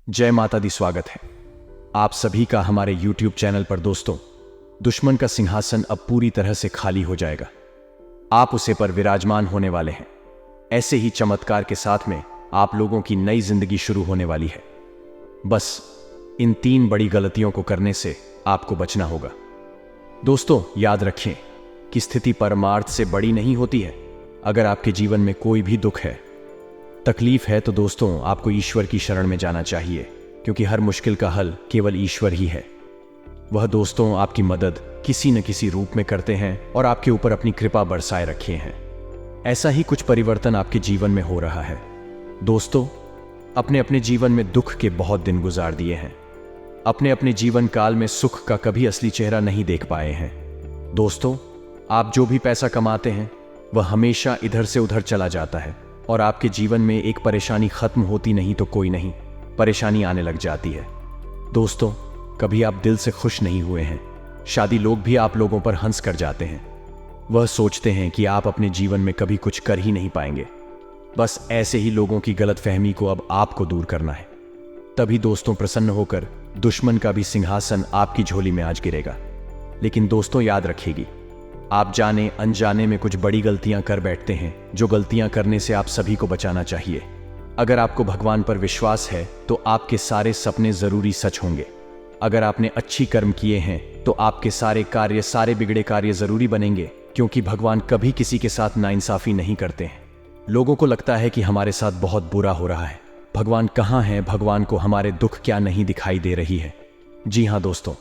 जय माता दी। स्वागत है आप सभी का हमारे YouTube चैनल पर। दोस्तों, दुश्मन का सिंहासन अब पूरी तरह से खाली हो जाएगा। आप उसे पर विराजमान होने वाले हैं। ऐसे ही चमत्कार के साथ में आप लोगों की नई जिंदगी शुरू होने वाली है। बस इन 3 बड़ी गलतियों को करने से आपको बचना होगा। दोस्तों, याद रखें कि स्थिति परमार्थ से बड़ी नहीं होती है। अगर आपके जीवन में कोई भी दुख है, तकलीफ है, तो दोस्तों आपको ईश्वर की शरण में जाना चाहिए, क्योंकि हर मुश्किल का हल केवल ईश्वर ही है। वह दोस्तों आपकी मदद किसी न किसी रूप में करते हैं और आपके ऊपर अपनी कृपा बरसाए रखे हैं। ऐसा ही कुछ परिवर्तन आपके जीवन में हो रहा है। दोस्तों, अपने अपने जीवन में दुख के बहुत दिन गुजार दिए हैं। अपने अपने जीवन काल में सुख का कभी असली चेहरा नहीं देख पाए हैं। दोस्तों, आप जो भी पैसा कमाते हैं वह हमेशा इधर से उधर चला जाता है और आपके जीवन में एक परेशानी खत्म होती नहीं तो कोई नहीं, परेशानी आने लग जाती है। दोस्तों, कभी आप दिल से खुश नहीं हुए हैं। शादी लोग भी आप लोगों पर हंस कर जाते हैं। वह सोचते हैं कि आप अपने जीवन में कभी कुछ कर ही नहीं पाएंगे। बस ऐसे ही लोगों की गलतफहमी को अब आपको दूर करना है। तभी दोस्तों प्रसन्न होकर दुश्मन का भी सिंहासन आपकी झोली में आज गिरेगा। लेकिन दोस्तों याद रखिएगी, आप जाने अनजाने में कुछ बड़ी गलतियां कर बैठते हैं, जो गलतियां करने से आप सभी को बचाना चाहिए। अगर आपको भगवान पर विश्वास है तो आपके सारे सपने जरूरी सच होंगे। अगर आपने अच्छी कर्म किए हैं तो आपके सारे बिगड़े कार्य जरूरी बनेंगे, क्योंकि भगवान कभी किसी के साथ नाइंसाफी नहीं करते हैं। लोगों को लगता है कि हमारे साथ बहुत बुरा हो रहा है, भगवान कहाँ है, भगवान को हमारे दुख क्या नहीं दिखाई दे रही है। जी हाँ दोस्तों,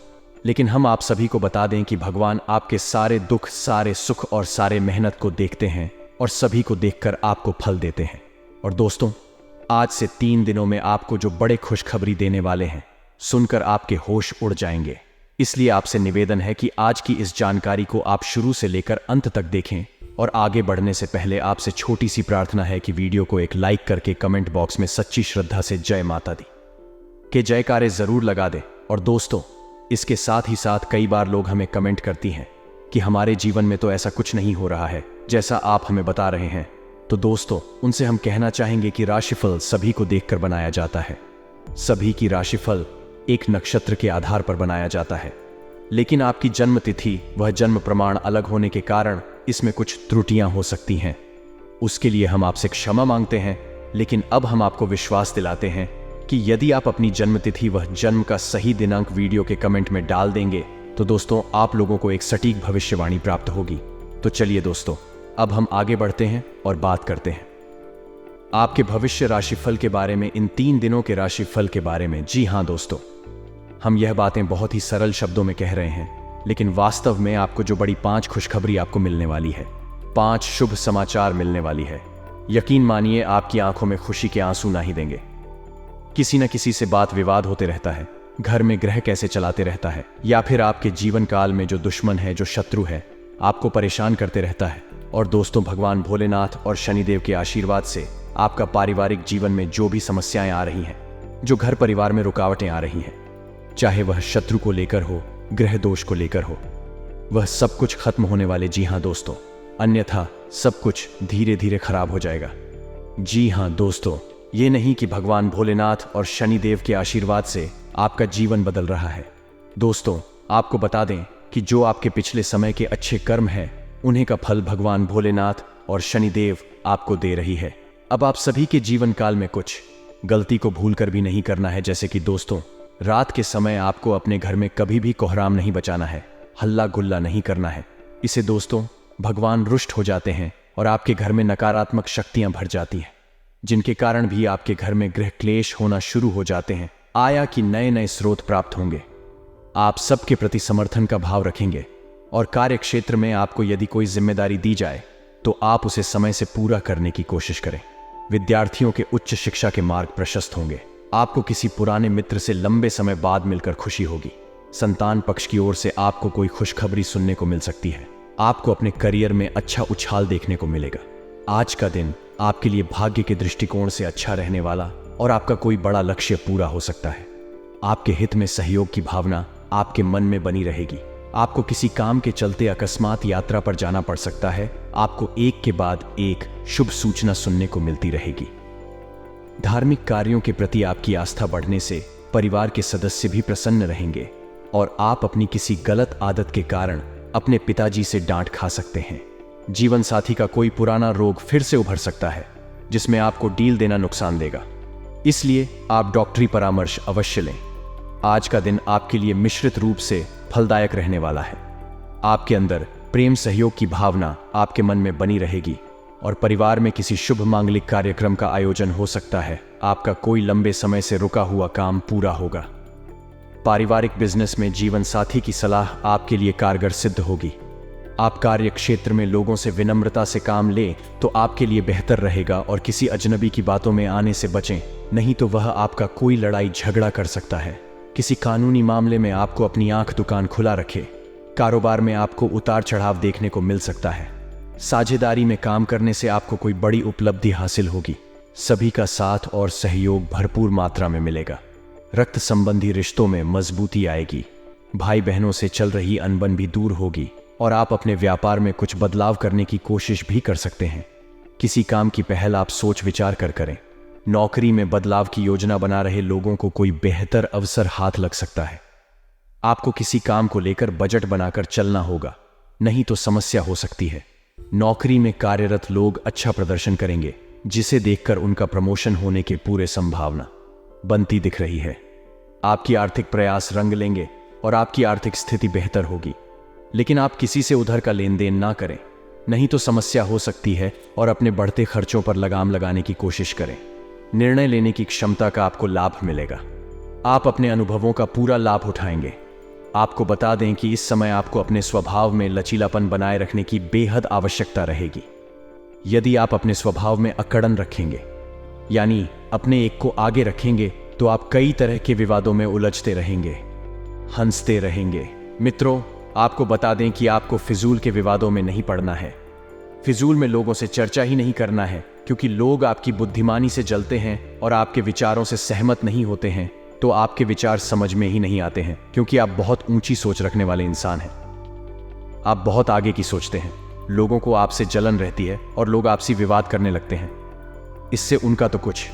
लेकिन हम आप सभी को बता दें कि भगवान आपके सारे दुख, सारे सुख और सारे मेहनत को देखते हैं और सभी को देखकर आपको फल देते हैं। और दोस्तों, आज से 3 दिनों में आपको जो बड़े खुशखबरी देने वाले हैं, सुनकर आपके होश उड़ जाएंगे। इसलिए आपसे निवेदन है कि आज की इस जानकारी को आप शुरू से लेकर अंत तक देखें। और आगे बढ़ने से पहले आपसे छोटी सी प्रार्थना है कि वीडियो को एक लाइक करके कमेंट बॉक्स में सच्ची श्रद्धा से जय माता दी के जयकारे जरूर लगा दें। और दोस्तों, इसके साथ ही साथ कई बार लोग हमें कमेंट करती हैं कि हमारे जीवन में तो ऐसा कुछ नहीं हो रहा है जैसा आप हमें बता रहे हैं। तो दोस्तों, उनसे हम कहना चाहेंगे कि राशिफल सभी को देखकर बनाया जाता है। सभी की राशिफल एक नक्षत्र के आधार पर बनाया जाता है, लेकिन आपकी जन्म तिथि व जन्म प्रमाण अलग होने के कारण इसमें कुछ त्रुटियां हो सकती हैं। उसके लिए हम आपसे क्षमा मांगते हैं। लेकिन अब हम आपको विश्वास दिलाते हैं कि यदि आप अपनी जन्म तिथि व जन्म का सही दिनांक वीडियो के कमेंट में डाल देंगे तो दोस्तों आप लोगों को एक सटीक भविष्यवाणी प्राप्त होगी। तो चलिए दोस्तों, अब हम आगे बढ़ते हैं और बात करते हैं आपके भविष्य राशिफल के बारे में, इन 3 दिनों के राशिफल के बारे में। जी हाँ दोस्तों, हम यह बातें बहुत ही सरल शब्दों में कह रहे हैं, लेकिन वास्तव में आपको जो बड़ी 5 खुशखबरी आपको मिलने वाली है, 5 शुभ समाचार मिलने वाली है, यकीन मानिए आपकी आंखों में खुशी के आंसू ना ही देंगे। किसी न किसी से बात विवाद होते रहता है, घर में ग्रह कैसे चलाते रहता है, या फिर आपके जीवन काल में जो दुश्मन है, जो शत्रु है, आपको परेशान करते रहता है। और दोस्तों, भगवान भोलेनाथ और शनिदेव के आशीर्वाद से आपका पारिवारिक जीवन में जो भी समस्याएं आ रही हैं, जो घर परिवार में रुकावटें आ रही हैं, चाहे वह शत्रु को लेकर हो, ग्रह दोष को लेकर हो, वह सब कुछ खत्म होने वाले। जी हाँ दोस्तों, अन्यथा सब कुछ धीरे धीरे खराब हो जाएगा। जी हाँ दोस्तों, ये नहीं कि भगवान भोलेनाथ और शनिदेव के आशीर्वाद से आपका जीवन बदल रहा है। दोस्तों, आपको बता दें कि जो आपके पिछले समय के अच्छे कर्म हैं, उन्हीं का फल भगवान भोलेनाथ और शनिदेव आपको दे रही है। अब आप सभी के जीवन काल में कुछ गलती को भूलकर भी नहीं करना है। जैसे कि दोस्तों, रात के समय आपको अपने घर में कभी भी कोहराम नहीं बचाना है, हल्ला गुल्ला नहीं करना है। इसे दोस्तों भगवान रुष्ट हो जाते हैं और आपके घर में नकारात्मक शक्तियां भर जाती हैं, जिनके कारण भी आपके घर में गृह क्लेश होना शुरू हो जाते हैं। आया कि नए नए स्रोत प्राप्त होंगे। आप सबके प्रति समर्थन का भाव रखेंगे और कार्य क्षेत्र में आपको यदि कोई जिम्मेदारी दी जाए तो आप उसे समय से पूरा करने की कोशिश करें। विद्यार्थियों के उच्च शिक्षा के मार्ग प्रशस्त होंगे। आपको किसी पुराने मित्र से लंबे समय बाद मिलकर खुशी होगी। संतान पक्ष की ओर से आपको कोई खुशखबरी सुनने को मिल सकती है। आपको अपने करियर में अच्छा उछाल देखने को मिलेगा। आज का दिन आपके लिए भाग्य के दृष्टिकोण से अच्छा रहने वाला और आपका कोई बड़ा लक्ष्य पूरा हो सकता है। आपके हित में सहयोग की भावना आपके मन में बनी रहेगी। आपको किसी काम के चलते अकस्मात यात्रा पर जाना पड़ सकता है। आपको एक के बाद एक शुभ सूचना सुनने को मिलती रहेगी। धार्मिक कार्यों के प्रति आपकी आस्था बढ़ने से परिवार के सदस्य भी प्रसन्न रहेंगे और आप अपनी किसी गलत आदत के कारण अपने पिताजी से डांट खा सकते हैं। जीवन साथी का कोई पुराना रोग फिर से उभर सकता है जिसमें आपको डील देना नुकसान देगा, इसलिए आप डॉक्टरी परामर्श अवश्य लें। आज का दिन आपके लिए मिश्रित रूप से फलदायक रहने वाला है। आपके अंदर प्रेम सहयोग की भावना आपके मन में बनी रहेगी और परिवार में किसी शुभ मांगलिक कार्यक्रम का आयोजन हो सकता है। आपका कोई लंबे समय से रुका हुआ काम पूरा होगा। पारिवारिक बिजनेस में जीवन साथी की सलाह आपके लिए कारगर सिद्ध होगी। आप कार्य क्षेत्र में लोगों से विनम्रता से काम लें तो आपके लिए बेहतर रहेगा और किसी अजनबी की बातों में आने से बचें, नहीं तो वह आपका कोई लड़ाई झगड़ा कर सकता है। किसी कानूनी मामले में आपको अपनी आंख दुकान खुला रखे। कारोबार में आपको उतार चढ़ाव देखने को मिल सकता है। साझेदारी में काम करने से आपको कोई बड़ी उपलब्धि हासिल होगी। सभी का साथ और सहयोग भरपूर मात्रा में मिलेगा। रक्त संबंधी रिश्तों में मजबूती आएगी। भाई बहनों से चल रही अनबन भी दूर होगी और आप अपने व्यापार में कुछ बदलाव करने की कोशिश भी कर सकते हैं। किसी काम की पहल आप सोच विचार कर करें। नौकरी में बदलाव की योजना बना रहे लोगों को कोई बेहतर अवसर हाथ लग सकता है। आपको किसी काम को लेकर बजट बनाकर चलना होगा, नहीं तो समस्या हो सकती है। नौकरी में कार्यरत लोग अच्छा प्रदर्शन करेंगे, जिसे देखकर उनका प्रमोशन होने की पूरे संभावना बनती दिख रही है। आपकी आर्थिक प्रयास रंग लेंगे और आपकी आर्थिक स्थिति बेहतर होगी, लेकिन आप किसी से उधार का लेन देन ना करें, नहीं तो समस्या हो सकती है और अपने बढ़ते खर्चों पर लगाम लगाने की कोशिश करें। निर्णय लेने की क्षमता का आपको लाभ मिलेगा। आप अपने अनुभवों का पूरा लाभ उठाएंगे। आपको बता दें कि इस समय आपको अपने स्वभाव में लचीलापन बनाए रखने की बेहद आवश्यकता रहेगी। यदि आप अपने स्वभाव में अकड़न रखेंगे, यानी अपने एक को आगे रखेंगे, तो आप कई तरह के विवादों में उलझते रहेंगे, हंसते रहेंगे। मित्रों, आपको बता दें कि आपको फिजूल के विवादों में नहीं पड़ना है। फिजूल में लोगों से चर्चा ही नहीं करना है, क्योंकि लोग आपकी बुद्धिमानी से जलते हैं और आपके विचारों से सहमत नहीं होते हैं, तो आपके विचार समझ में ही नहीं आते हैं, क्योंकि आप बहुत ऊंची सोच रखने वाले इंसान हैं। आप बहुत आगे की सोचते हैं। लोगों को आपसे जलन रहती है और लोग आपसे विवाद करने लगते हैं। इससे उनका तो कुछ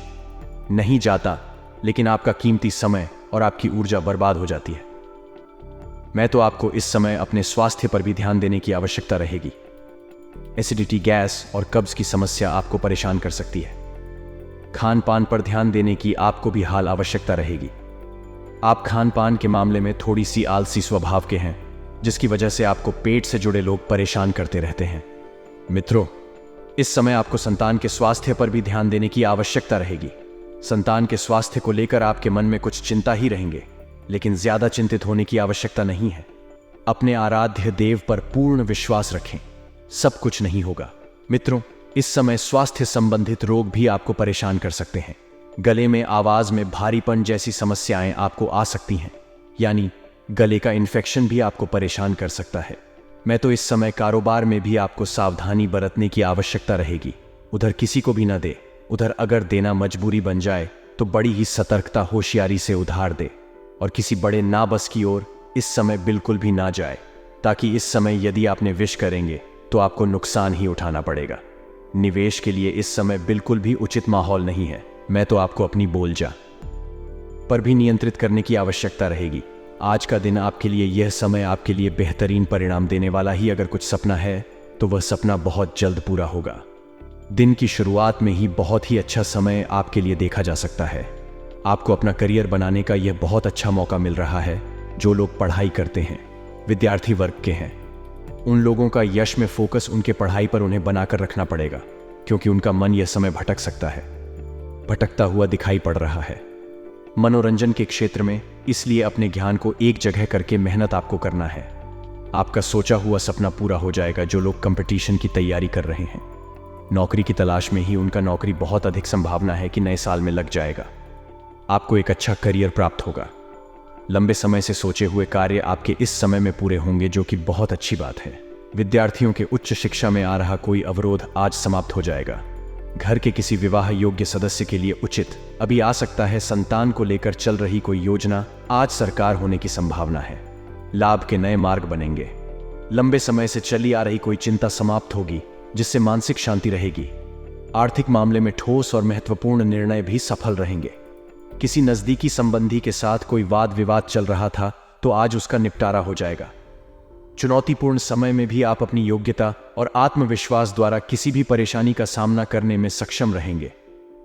नहीं जाता, लेकिन आपका कीमती समय और आपकी ऊर्जा बर्बाद हो जाती है। मैं तो आपको इस समय अपने स्वास्थ्य पर भी ध्यान देने की आवश्यकता रहेगी। एसिडिटी, गैस और कब्ज की समस्या आपको परेशान कर सकती है। खान पान पर ध्यान देने की आपको भी हाल आवश्यकता रहेगी। आप खान पान के मामले में थोड़ी सी आलसी स्वभाव के हैं, जिसकी वजह से आपको पेट से जुड़े लोग परेशान करते रहते हैं। मित्रों, इस समय आपको संतान के स्वास्थ्य पर भी ध्यान देने की आवश्यकता रहेगी। संतान के स्वास्थ्य को लेकर आपके मन में कुछ चिंता ही रहेंगे, लेकिन ज्यादा चिंतित होने की आवश्यकता नहीं है। अपने आराध्य देव पर पूर्ण विश्वास रखें, सब कुछ नहीं होगा। मित्रों, इस समय स्वास्थ्य संबंधित रोग भी आपको परेशान कर सकते हैं। गले में आवाज में भारीपन जैसी समस्याएं आपको आ सकती हैं, यानी गले का इन्फेक्शन भी आपको परेशान कर सकता है। मैं तो इस समय कारोबार में भी आपको सावधानी बरतने की आवश्यकता रहेगी। उधर किसी को भी न दे। उधर अगर देना मजबूरी बन जाए तो बड़ी ही सतर्कता होशियारी से उधार दे और किसी बड़े नाबस की ओर इस समय बिल्कुल भी ना जाए, ताकि इस समय यदि आपने विश करेंगे तो आपको नुकसान ही उठाना पड़ेगा। निवेश के लिए इस समय बिल्कुल भी उचित माहौल नहीं है। मैं तो आपको अपनी बोलचाल पर भी नियंत्रित करने की आवश्यकता रहेगी। आज का दिन आपके लिए, यह समय आपके लिए बेहतरीन परिणाम देने वाला ही अगर कुछ सपना है तो वह सपना बहुत जल्द पूरा होगा। दिन की शुरुआत में ही बहुत ही अच्छा समय आपके लिए देखा जा सकता है। आपको अपना करियर बनाने का यह बहुत अच्छा मौका मिल रहा है। जो लोग पढ़ाई करते हैं, विद्यार्थी वर्ग के हैं, उन लोगों का यश में फोकस उनके पढ़ाई पर उन्हें बनाकर रखना पड़ेगा, क्योंकि उनका मन यह समय भटक सकता है, भटकता हुआ दिखाई पड़ रहा है। मनोरंजन के क्षेत्र में इसलिए अपने ज्ञान को एक जगह करके मेहनत आपको करना है। आपका सोचा हुआ सपना पूरा हो जाएगा। जो लोग कंपटीशन की तैयारी कर रहे हैं, नौकरी की तलाश में ही, उनका नौकरी बहुत अधिक संभावना है कि नए साल में लग जाएगा। आपको एक अच्छा करियर प्राप्त होगा। लंबे समय से सोचे हुए कार्य आपके इस समय में पूरे होंगे, जो कि बहुत अच्छी बात है। विद्यार्थियों के उच्च शिक्षा में आ रहा कोई अवरोध आज समाप्त हो जाएगा। घर के किसी विवाह योग्य सदस्य के लिए उचित अभी आ सकता है। संतान को लेकर चल रही कोई योजना आज साकार होने की संभावना है। लाभ के नए मार्ग बनेंगे। लंबे समय से चली आ रही कोई चिंता समाप्त होगी, जिससे मानसिक शांति रहेगी। आर्थिक मामले में ठोस और महत्वपूर्ण निर्णय भी सफल रहेंगे। किसी नजदीकी संबंधी के साथ कोई वाद विवाद चल रहा था तो आज उसका निपटारा हो जाएगा। चुनौतीपूर्ण समय में भी आप अपनी योग्यता और आत्मविश्वास द्वारा किसी भी परेशानी का सामना करने में सक्षम रहेंगे।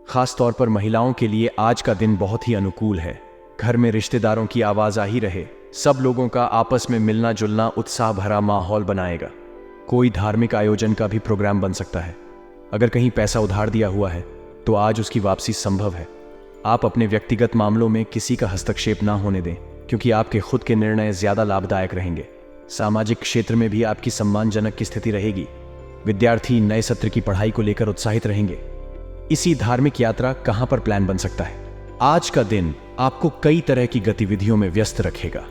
खास तौर पर महिलाओं के लिए आज का दिन बहुत ही अनुकूल है। घर में रिश्तेदारों की आवाजाही रहे, सब लोगों का आपस में मिलना जुलना उत्साह भरा माहौल बनाएगा। कोई धार्मिक आयोजन का भी प्रोग्राम बन सकता है। अगर कहीं पैसा उधार दिया हुआ है तो आज उसकी वापसी संभव है। आप अपने व्यक्तिगत मामलों में किसी का हस्तक्षेप ना होने दें, क्योंकि आपके खुद के निर्णय ज्यादा लाभदायक रहेंगे। सामाजिक क्षेत्र में भी आपकी सम्मानजनक की स्थिति रहेगी। विद्यार्थी नए सत्र की पढ़ाई को लेकर उत्साहित रहेंगे। इसी धार्मिक यात्रा कहां पर प्लान बन सकता है? आज का दिन आपको कई तरह की गतिविधियों में व्यस्त रखेगा।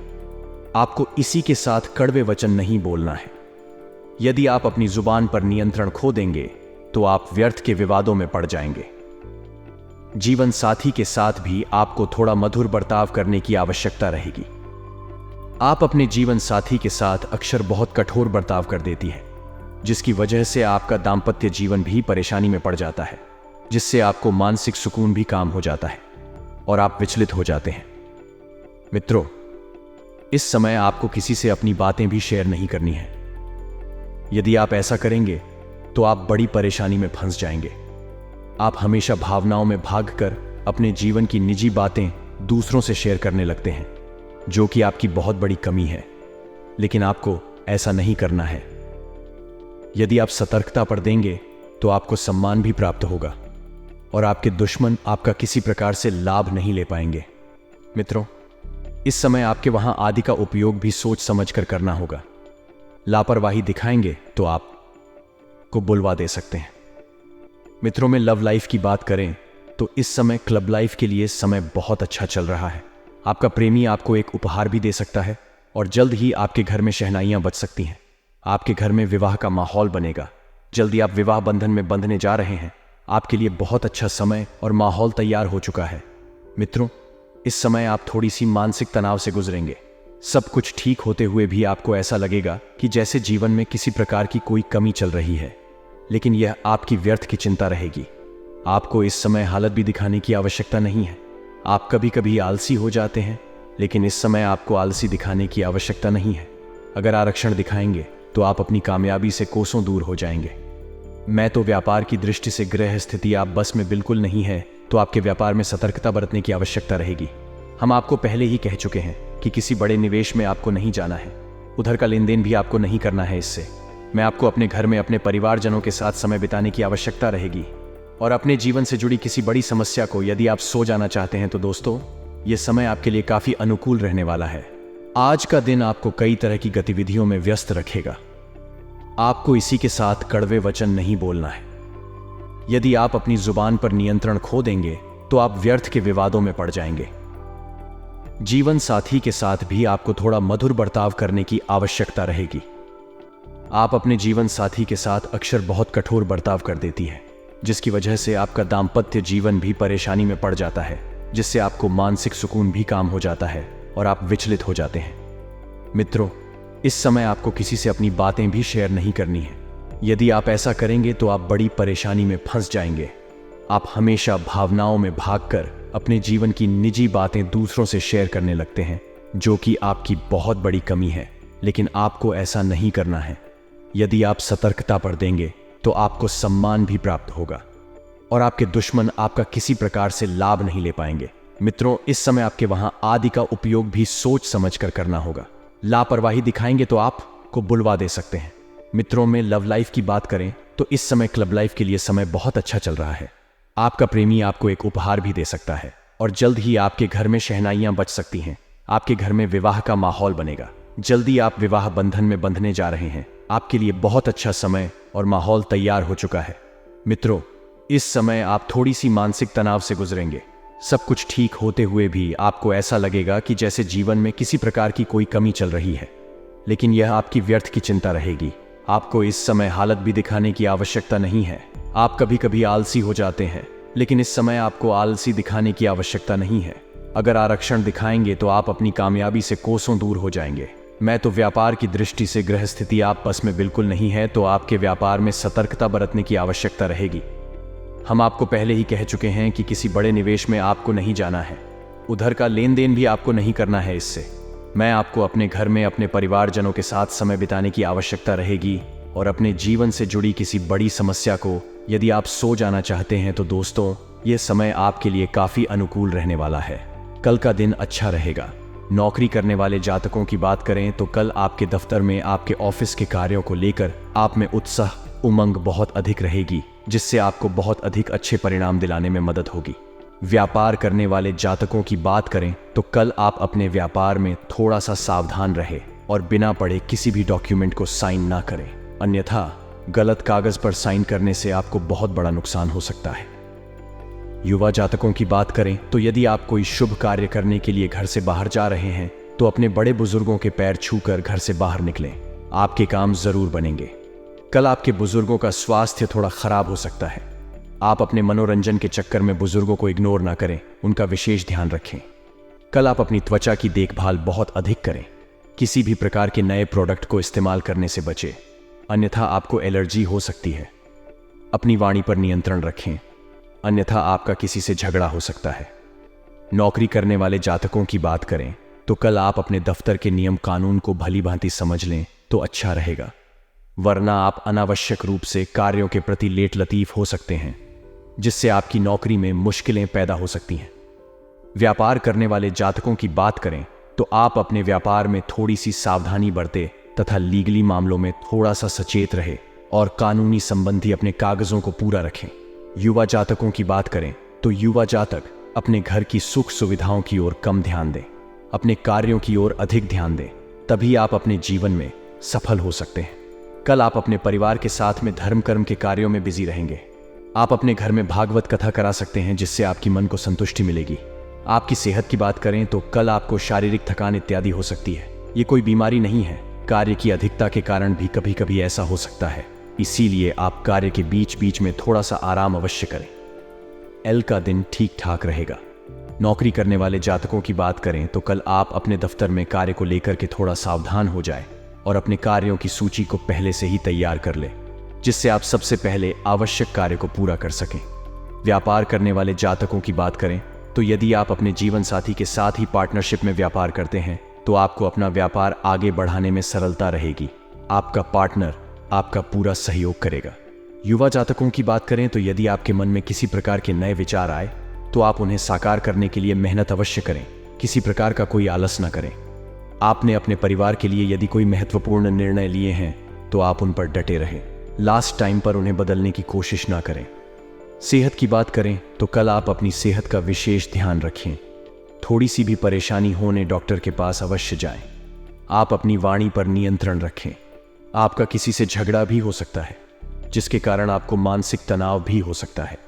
आपको इसी के साथ कड़वे वचन नहीं बोलना है। यदि आप अपनी जुबान पर नियंत्रण खो देंगे तो आप व्यर्थ के विवादों में पड़ जाएंगे। जीवन साथी के साथ भी आपको थोड़ा मधुर बर्ताव करने की आवश्यकता रहेगी। आप अपने जीवन साथी के साथ अक्सर बहुत कठोर बर्ताव कर देती है, जिसकी वजह से आपका दाम्पत्य जीवन भी परेशानी में पड़ जाता है, जिससे आपको मानसिक सुकून भी काम हो जाता है और आप विचलित हो जाते हैं। मित्रों, इस समय आपको किसी से अपनी बातें भी शेयर नहीं करनी है। यदि आप ऐसा करेंगे तो आप बड़ी परेशानी में फंस जाएंगे। आप हमेशा भावनाओं में भागकर अपने जीवन की निजी बातें दूसरों से शेयर करने लगते हैं, जो कि आपकी बहुत बड़ी कमी है, लेकिन आपको ऐसा नहीं करना है। यदि आप सतर्कता पर देंगे तो आपको सम्मान भी प्राप्त होगा और आपके दुश्मन आपका किसी प्रकार से लाभ नहीं ले पाएंगे। मित्रों, इस समय आपके वहां आदि का उपयोग भी सोच समझकर करना होगा। लापरवाही दिखाएंगे तो आप को बुलवा दे सकते हैं। मित्रों, में लव लाइफ की बात करें तो इस समय क्लब लाइफ के लिए समय बहुत अच्छा चल रहा है। आपका प्रेमी आपको एक उपहार भी दे सकता है और जल्द ही आपके घर में शहनाइयां बज सकती हैं। आपके घर में विवाह का माहौल बनेगा। जल्दी आप विवाह बंधन में बंधने जा रहे हैं। आपके लिए बहुत अच्छा समय और माहौल तैयार हो चुका है। मित्रों, इस समय आप थोड़ी सी मानसिक तनाव से गुजरेंगे। सब कुछ ठीक होते हुए भी आपको ऐसा लगेगा कि जैसे जीवन में किसी प्रकार की कोई कमी चल रही है, लेकिन यह आपकी व्यर्थ की चिंता रहेगी। आपको इस समय हालत भी दिखाने की आवश्यकता नहीं है। आप कभी कभी आलसी हो जाते हैं, लेकिन इस समय आपको आलसी दिखाने की आवश्यकता नहीं है। अगर आरक्षण दिखाएंगे तो आप अपनी कामयाबी से कोसों दूर हो जाएंगे। मैं तो व्यापार की दृष्टि से ग्रह स्थिति आप बस में बिल्कुल नहीं है, तो आपके व्यापार में सतर्कता बरतने की आवश्यकता रहेगी। हम आपको पहले ही कह चुके हैं कि किसी बड़े निवेश में आपको नहीं जाना है। उधर का लेन देन भी आपको नहीं करना है। इससे मैं आपको अपने घर में अपने परिवारजनों के साथ समय बिताने की आवश्यकता रहेगी और अपने जीवन से जुड़ी किसी बड़ी समस्या को यदि आप सो जाना चाहते हैं तो दोस्तों, यह समय आपके लिए काफी अनुकूल रहने वाला है। आज का दिन आपको कई तरह की गतिविधियों में व्यस्त रखेगा। आपको इसी के साथ कड़वे वचन नहीं बोलना है। यदि आप अपनी जुबान पर नियंत्रण खो देंगे तो आप व्यर्थ के विवादों में पड़ जाएंगे। जीवन साथी के साथ भी आपको थोड़ा मधुर बर्ताव करने की आवश्यकता रहेगी। आप अपने जीवन साथी के साथ अक्सर बहुत कठोर बर्ताव कर देती है, जिसकी वजह से आपका दाम्पत्य जीवन भी परेशानी में पड़ जाता है, जिससे आपको मानसिक सुकून भी काम हो जाता है और आप विचलित हो जाते हैं। मित्रों, इस समय आपको किसी से अपनी बातें भी शेयर नहीं करनी है। यदि आप ऐसा करेंगे तो आप बड़ी परेशानी में फंस जाएंगे। आप हमेशा भावनाओं में भागकर अपने जीवन की निजी बातें दूसरों से शेयर करने लगते हैं, जो कि आपकी बहुत बड़ी कमी है, लेकिन आपको ऐसा नहीं करना है। यदि आप सतर्कता पर देंगे तो आपको सम्मान भी प्राप्त होगा और आपके दुश्मन आपका किसी प्रकार से लाभ नहीं ले पाएंगे। मित्रों, इस समय आपके वहां आदि का उपयोग भी सोच समझकर करना होगा। लापरवाही दिखाएंगे तो आपको बुलवा दे सकते हैं। मित्रों, में लव लाइफ की बात करें तो इस समय क्लब लाइफ के लिए समय बहुत अच्छा चल रहा है। आपका प्रेमी आपको एक उपहार भी दे सकता है और जल्द ही आपके घर में शहनाइयां बज सकती हैं। आपके घर में विवाह का माहौल बनेगा। जल्दी आप विवाह बंधन में बंधने जा रहे हैं। आपके लिए बहुत अच्छा समय और माहौल तैयार हो चुका है। मित्रों, इस समय आप थोड़ी सी मानसिक तनाव से गुजरेंगे। सब कुछ ठीक होते हुए भी आपको ऐसा लगेगा कि जैसे जीवन में किसी प्रकार की कोई कमी चल रही है, लेकिन यह आपकी व्यर्थ की चिंता रहेगी। आपको इस समय हालत भी दिखाने की आवश्यकता नहीं है। आप कभी कभी आलसी हो जाते हैं, लेकिन इस समय आपको आलसी दिखाने की आवश्यकता नहीं है। अगर आरक्षण दिखाएंगे तो आप अपनी कामयाबी से कोसों दूर हो जाएंगे। मैं तो व्यापार की दृष्टि से ग्रह स्थिति आप बस में बिल्कुल नहीं है, तो आपके व्यापार में सतर्कता बरतने की आवश्यकता रहेगी। हम आपको पहले ही कह चुके हैं कि किसी बड़े निवेश में आपको नहीं जाना है, उधर का लेन देन भी आपको नहीं करना है। इससे मैं आपको अपने घर में अपने परिवारजनों के साथ समय बिताने की आवश्यकता रहेगी और अपने जीवन से जुड़ी किसी बड़ी समस्या को यदि आप सो जाना चाहते हैं तो दोस्तों, ये समय आपके लिए काफी अनुकूल रहने वाला है। कल का दिन अच्छा रहेगा। नौकरी करने वाले जातकों की बात करें तो कल आपके दफ्तर में आपके ऑफिस के कार्यों को लेकर आप में उत्साह उमंग बहुत अधिक रहेगी, जिससे आपको बहुत अधिक अच्छे परिणाम दिलाने में मदद होगी। व्यापार करने वाले जातकों की बात करें तो कल आप अपने व्यापार में थोड़ा सा सावधान रहे और बिना पढ़े किसी भी डॉक्यूमेंट को साइन ना करें, अन्यथा गलत कागज पर साइन करने से आपको बहुत बड़ा नुकसान हो सकता है। युवा जातकों की बात करें तो यदि आप कोई शुभ कार्य करने के लिए घर से बाहर जा रहे हैं तो अपने बड़े बुजुर्गों के पैर छूकर घर से बाहर निकलें, आपके काम जरूर बनेंगे। कल आपके बुजुर्गों का स्वास्थ्य थोड़ा खराब हो सकता है। आप अपने मनोरंजन के चक्कर में बुजुर्गों को इग्नोर ना करें, उनका विशेष ध्यान रखें। कल आप अपनी त्वचा की देखभाल बहुत अधिक करें। किसी भी प्रकार के नए प्रोडक्ट को इस्तेमाल करने से बचें, अन्यथा आपको एलर्जी हो सकती है। अपनी वाणी पर नियंत्रण रखें, अन्यथा आपका किसी से झगड़ा हो सकता है। नौकरी करने वाले जातकों की बात करें तो कल आप अपने दफ्तर के नियम कानून को भली भांति समझ लें तो अच्छा रहेगा, वरना आप अनावश्यक रूप से कार्यों के प्रति लेट लतीफ हो सकते हैं, जिससे आपकी नौकरी में मुश्किलें पैदा हो सकती हैं। व्यापार करने वाले जातकों की बात करें तो आप अपने व्यापार में थोड़ी सी सावधानी बरतें तथा लीगली मामलों में थोड़ा सा सचेत रहे और कानूनी संबंधी अपने कागजों को पूरा रखें। युवा जातकों की बात करें तो युवा जातक अपने घर की सुख सुविधाओं की ओर कम ध्यान दें, अपने कार्यों की ओर अधिक ध्यान दें, तभी आप अपने जीवन में सफल हो सकते हैं। कल आप अपने परिवार के साथ में धर्म कर्म के कार्यों में बिजी रहेंगे। आप अपने घर में भागवत कथा करा सकते हैं, जिससे आपकी मन को संतुष्टि मिलेगी। आपकी सेहत की बात करें तो कल आपको शारीरिक थकान इत्यादि हो सकती है। ये कोई बीमारी नहीं है, कार्य की अधिकता के कारण भी कभी कभी ऐसा हो सकता है, इसीलिए आप कार्य के बीच बीच में थोड़ा सा आराम अवश्य करें। एल का दिन ठीक ठाक रहेगा। नौकरी करने वाले जातकों की बात करें तो कल आप अपने दफ्तर में कार्य को लेकर के थोड़ा सावधान हो जाएं और अपने कार्यों की सूची को पहले से ही तैयार कर लें, जिससे आप सबसे पहले आवश्यक कार्य को पूरा कर सकें। व्यापार करने वाले जातकों की बात करें तो यदि आप अपने जीवन साथी के साथ ही पार्टनरशिप में व्यापार करते हैं तो आपको अपना व्यापार आगे बढ़ाने में सरलता रहेगी। आपका पार्टनर आपका पूरा सहयोग करेगा। युवा जातकों की बात करें तो यदि आपके मन में किसी प्रकार के नए विचार आए तो आप उन्हें साकार करने के लिए मेहनत अवश्य करें, किसी प्रकार का कोई आलस न करें। आपने अपने परिवार के लिए यदि कोई महत्वपूर्ण निर्णय लिए हैं तो आप उन पर डटे रहें, लास्ट टाइम पर उन्हें बदलने की कोशिश ना करें। सेहत की बात करें तो कल आप अपनी सेहत का विशेष ध्यान रखें। थोड़ी सी भी परेशानी होने डॉक्टर के पास अवश्य जाएं। आप अपनी वाणी पर नियंत्रण रखें। आपका किसी से झगड़ा भी हो सकता है, जिसके कारण आपको मानसिक तनाव भी हो सकता है।